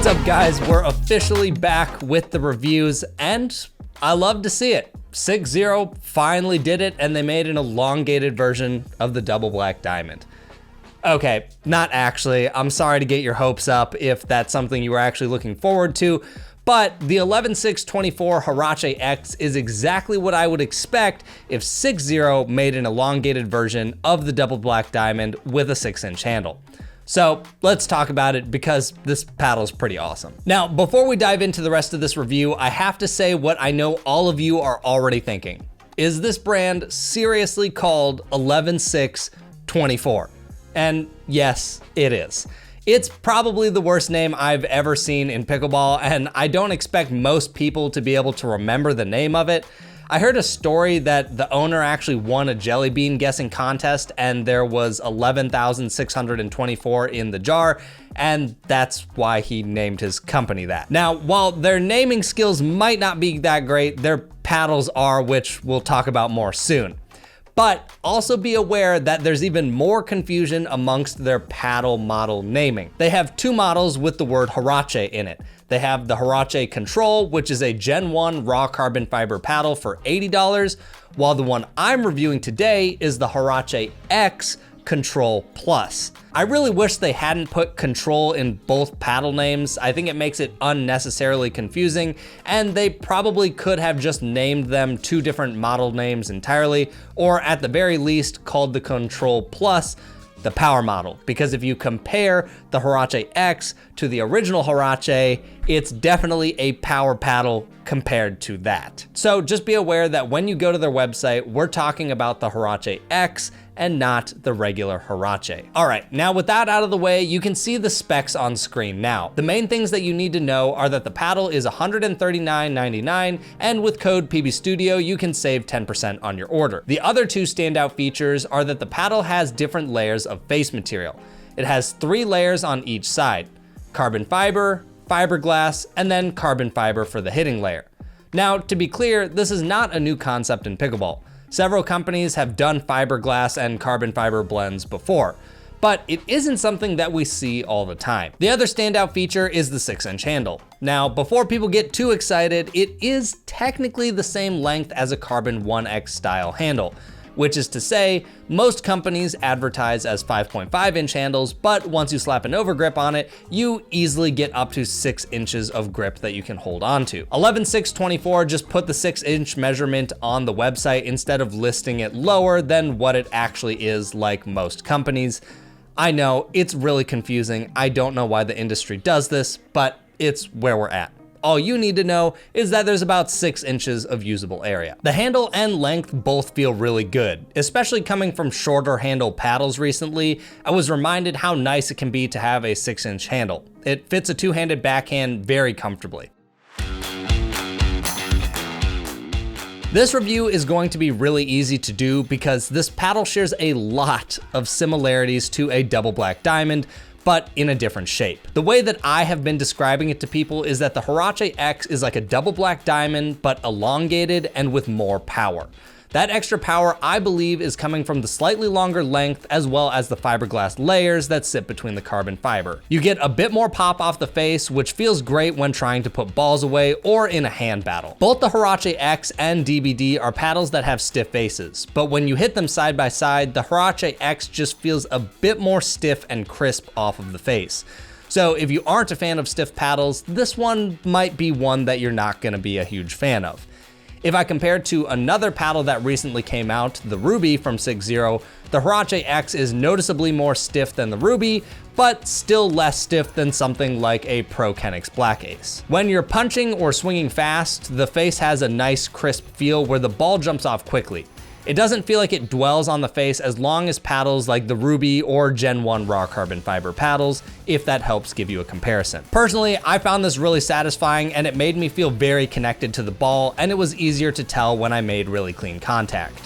What's up, guys? We're officially back with the reviews, and I love to see it. 6-0 finally did it, and they made an elongated version of the double black diamond. Okay, not actually. I'm sorry to get your hopes up if that's something you were actually looking forward to, but the 11six24 Hurache-X is exactly what I would expect if 6-0 made an elongated version of the double black diamond with a 6-inch handle. So let's talk about it because this paddle's pretty awesome. Now, before we dive into the rest of this review, I have to say what I know all of you are already thinking. Is this brand seriously called 11six24? And yes, it is. It's probably the worst name I've ever seen in pickleball, and I don't expect most people to be able to remember the name of it. I heard a story that the owner actually won a jelly bean guessing contest and there was 11,624 in the jar, and that's why he named his company that. Now, while their naming skills might not be that great, their paddles are, which we'll talk about more soon. But also be aware that there's even more confusion amongst their paddle model naming. They have two models with the word Hurache in it. They have the Hurache Control, which is a Gen 1 raw carbon fiber paddle for $80, while the one I'm reviewing today is the Hurache-X Control Plus. I really wish they hadn't put Control in both paddle names. I think it makes it unnecessarily confusing, and they probably could have just named them two different model names entirely, or at the very least called the Control Plus the power model, because if you compare the Hurache-X to the original Hurache, it's definitely a power paddle compared to that. So just be aware that when you go to their website, we're talking about the Hurache-X and not the regular Hurache. All right, now with that out of the way, you can see the specs on screen now. The main things that you need to know are that the paddle is $139.99, and with code PBStudio, you can save 10% on your order. The other two standout features are that the paddle has different layers of face material. It has 3 layers on each side: carbon fiber, fiberglass, and then carbon fiber for the hitting layer. Now, to be clear, this is not a new concept in pickleball. Several companies have done fiberglass and carbon fiber blends before, but it isn't something that we see all the time. The other standout feature is the 6-inch handle. Now, before people get too excited, it is technically the same length as a Carbon 1X style handle, which is to say, most companies advertise as 5.5-inch handles, but once you slap an overgrip on it, you easily get up to 6 inches of grip that you can hold on to. 11six24 just put the 6-inch measurement on the website instead of listing it lower than what it actually is, like most companies. I know, it's really confusing. I don't know why the industry does this, but it's where we're at. All you need to know is that there's about 6 inches of usable area. The handle and length both feel really good, especially coming from shorter handle paddles recently. I was reminded how nice it can be to have a 6-inch handle. It fits a two-handed backhand very comfortably. This review is going to be really easy to do because this paddle shares a lot of similarities to a double black diamond, but in a different shape. The way that I have been describing it to people is that the Hurache-X is like a double black diamond, but elongated and with more power. That extra power, I believe, is coming from the slightly longer length as well as the fiberglass layers that sit between the carbon fiber. You get a bit more pop off the face, which feels great when trying to put balls away or in a hand battle. Both the Hurache-X and DBD are paddles that have stiff faces, but when you hit them side by side, the Hurache-X just feels a bit more stiff and crisp off of the face. So if you aren't a fan of stiff paddles, this one might be one that you're not gonna be a huge fan of. If I compare it to another paddle that recently came out, the Ruby from 6-0, the Hurache-X is noticeably more stiff than the Ruby, but still less stiff than something like a Pro Kenix Black Ace. When you're punching or swinging fast, the face has a nice crisp feel where the ball jumps off quickly. It doesn't feel like it dwells on the face as long as paddles like the Ruby or Gen 1 raw carbon fiber paddles, if that helps give you a comparison. Personally, I found this really satisfying and it made me feel very connected to the ball, and it was easier to tell when I made really clean contact.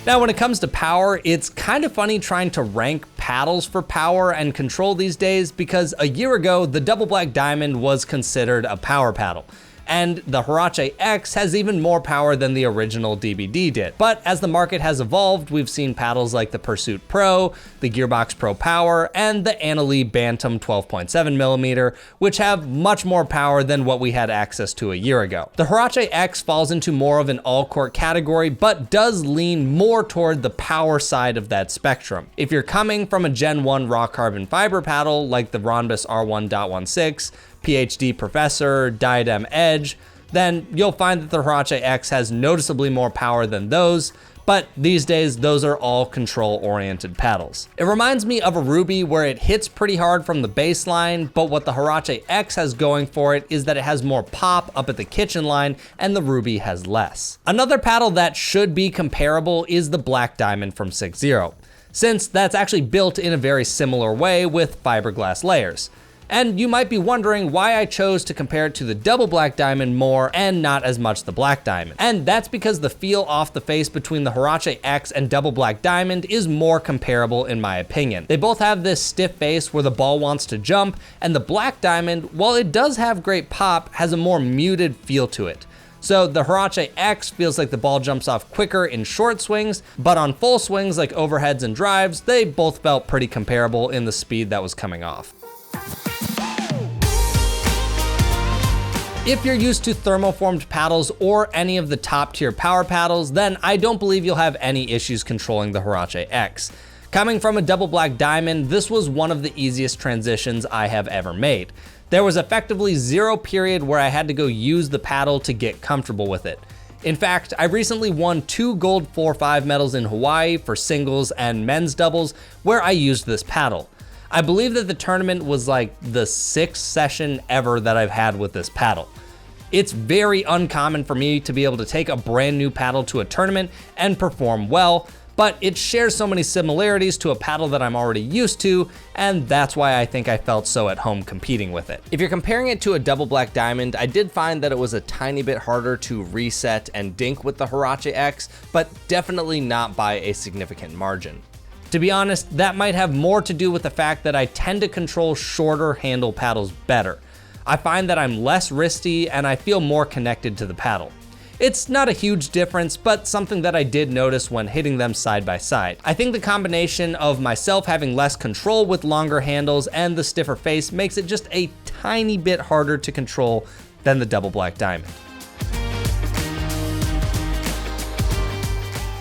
Now, when it comes to power, it's kind of funny trying to rank paddles for power and control these days because a year ago, the double black diamond was considered a power paddle. and the Hurache-X has even more power than the original DBD did. But as the market has evolved, we've seen paddles like the Pursuit Pro, the Gearbox Pro Power, and the Annalee Bantam 12.7mm, which have much more power than what we had access to a year ago. The Hurache-X falls into more of an all-court category, but does lean more toward the power side of that spectrum. If you're coming from a Gen 1 raw carbon fiber paddle like the Ronbus R1.16, PhD Professor, Diadem Edge, then you'll find that the Hurache-X has noticeably more power than those, but these days those are all control-oriented paddles. It reminds me of a Ruby where it hits pretty hard from the baseline, but what the Hurache-X has going for it is that it has more pop up at the kitchen line and the Ruby has less. Another paddle that should be comparable is the Black Diamond from 6.0, since that's actually built in a very similar way with fiberglass layers. And you might be wondering why I chose to compare it to the double Black Diamond more and not as much the Black Diamond. And that's because the feel off the face between the Hurache-X and double Black Diamond is more comparable in my opinion. They both have this stiff face where the ball wants to jump, and the Black Diamond, while it does have great pop, has a more muted feel to it. So the Hurache-X feels like the ball jumps off quicker in short swings, but on full swings like overheads and drives, they both felt pretty comparable in the speed that was coming off. If you're used to thermoformed paddles or any of the top tier power paddles, then I don't believe you'll have any issues controlling the Hurache-X. Coming from a double Black Diamond, this was one of the easiest transitions I have ever made. There was effectively zero period where I had to go use the paddle to get comfortable with it. In fact, I recently won 2 gold 4-5 medals in Hawaii for singles and men's doubles where I used this paddle. I believe that the tournament was like the 6th session ever that I've had with this paddle. It's very uncommon for me to be able to take a brand new paddle to a tournament and perform well, but it shares so many similarities to a paddle that I'm already used to, and that's why I think I felt so at home competing with it. If you're comparing it to a double Black Diamond, I did find that it was a tiny bit harder to reset and dink with the Hurache-X, but definitely not by a significant margin. To be honest, that might have more to do with the fact that I tend to control shorter handle paddles better. I find that I'm less wristy and I feel more connected to the paddle. It's not a huge difference, but something that I did notice when hitting them side by side. I think the combination of myself having less control with longer handles and the stiffer face makes it just a tiny bit harder to control than the double Black Diamond.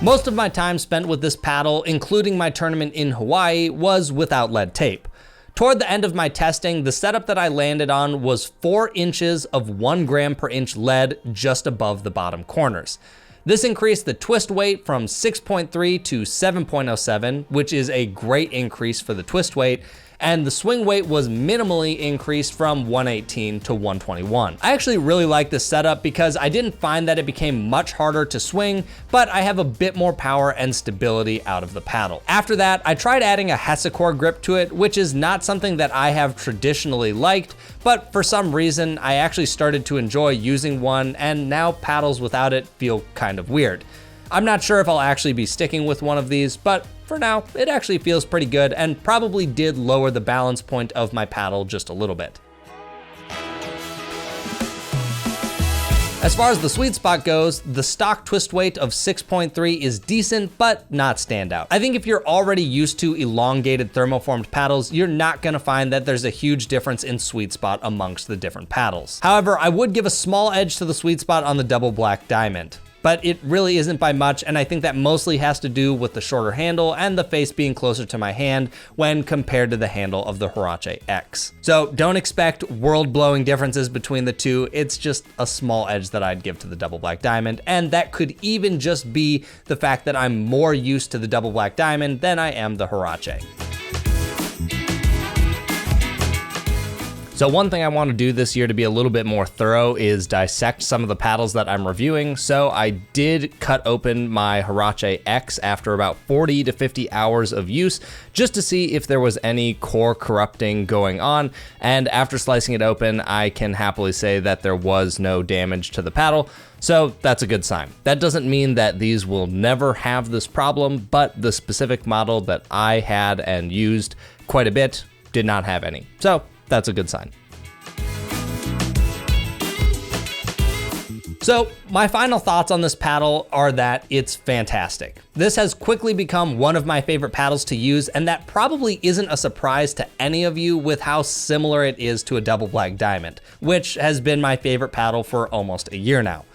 Most of my time spent with this paddle, including my tournament in Hawaii, was without lead tape. Toward the end of my testing, the setup that I landed on was 4 inches of 1 gram per inch lead just above the bottom corners. This increased the twist weight from 6.3 to 7.07, which is a great increase for the twist weight, and the swing weight was minimally increased from 118 to 121. I actually really like this setup because I didn't find that it became much harder to swing, but I have a bit more power and stability out of the paddle. After that, I tried adding a Hessacore grip to it, which is not something that I have traditionally liked, but for some reason, I actually started to enjoy using one, and now paddles without it feel kind of weird. I'm not sure if I'll actually be sticking with one of these, but for now, it actually feels pretty good and probably did lower the balance point of my paddle just a little bit. As far as the sweet spot goes, the stock twist weight of 6.3 is decent, but not standout. I think if you're already used to elongated thermoformed paddles, you're not gonna find that there's a huge difference in sweet spot amongst the different paddles. However, I would give a small edge to the sweet spot on the double Black Diamond, but it really isn't by much, and I think that mostly has to do with the shorter handle and the face being closer to my hand when compared to the handle of the Hurache-X. So don't expect world-blowing differences between the two, it's just a small edge that I'd give to the double Black Diamond, and that could even just be the fact that I'm more used to the double Black Diamond than I am the Hurache. So one thing I want to do this year to be a little bit more thorough is dissect some of the paddles that I'm reviewing. So I did cut open my Hurache-X after about 40 to 50 hours of use just to see if there was any core corrupting going on. And after slicing it open, I can happily say that there was no damage to the paddle. So that's a good sign. That doesn't mean that these will never have this problem, but the specific model that I had and used quite a bit did not have any. So that's a good sign. So my final thoughts on this paddle are that it's fantastic. This has quickly become one of my favorite paddles to use, and that probably isn't a surprise to any of you with how similar it is to a double black diamond, which has been my favorite paddle for almost a year now.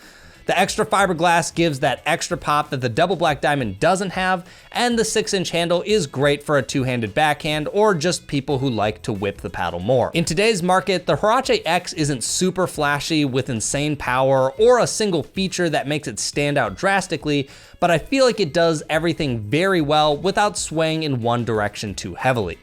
The extra fiberglass gives that extra pop that the double black diamond doesn't have, and the 6-inch handle is great for a two-handed backhand or just people who like to whip the paddle more. In today's market, the Hurache-X isn't super flashy with insane power or a single feature that makes it stand out drastically, but I feel like it does everything very well without swaying in one direction too heavily.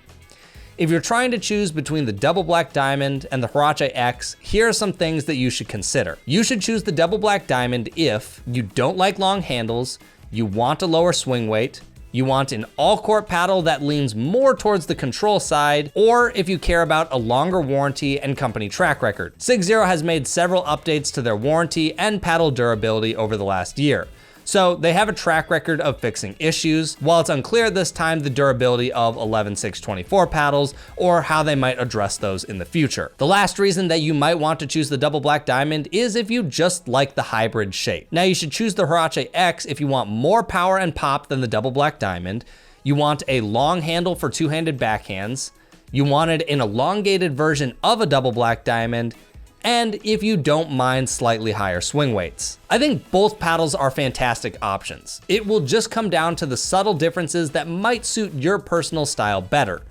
If you're trying to choose between the double black diamond and the Hurache-X, here are some things that you should consider. You should choose the double black diamond if you don't like long handles, you want a lower swing weight, you want an all-court paddle that leans more towards the control side, or if you care about a longer warranty and company track record. 6-0 has made several updates to their warranty and paddle durability over the last year. So they have a track record of fixing issues, while it's unclear this time the durability of 11six24 paddles or how they might address those in the future. The last reason that you might want to choose the double black diamond is if you just like the hybrid shape. Now you should choose the Hurache-X if you want more power and pop than the double black diamond, you want a long handle for two-handed backhands, you wanted an elongated version of a double black diamond, and if you don't mind slightly higher swing weights. I think both paddles are fantastic options. It will just come down to the subtle differences that might suit your personal style better.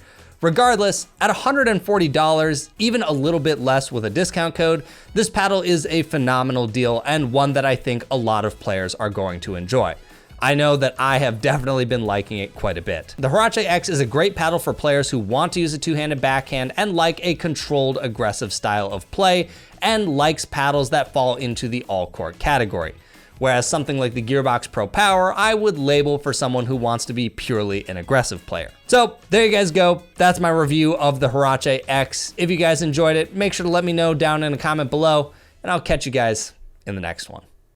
Regardless, at $140, even a little bit less with a discount code, this paddle is a phenomenal deal and one that I think a lot of players are going to enjoy. I know that I have definitely been liking it quite a bit. The Hurache-X is a great paddle for players who want to use a two-handed backhand and like a controlled, aggressive style of play, and likes paddles that fall into the all-court category. Whereas something like the Gearbox Pro Power, I would label for someone who wants to be purely an aggressive player. So there you guys go. That's my review of the Hurache-X. If you guys enjoyed it, make sure to let me know down in a comment below, and I'll catch you guys in the next one.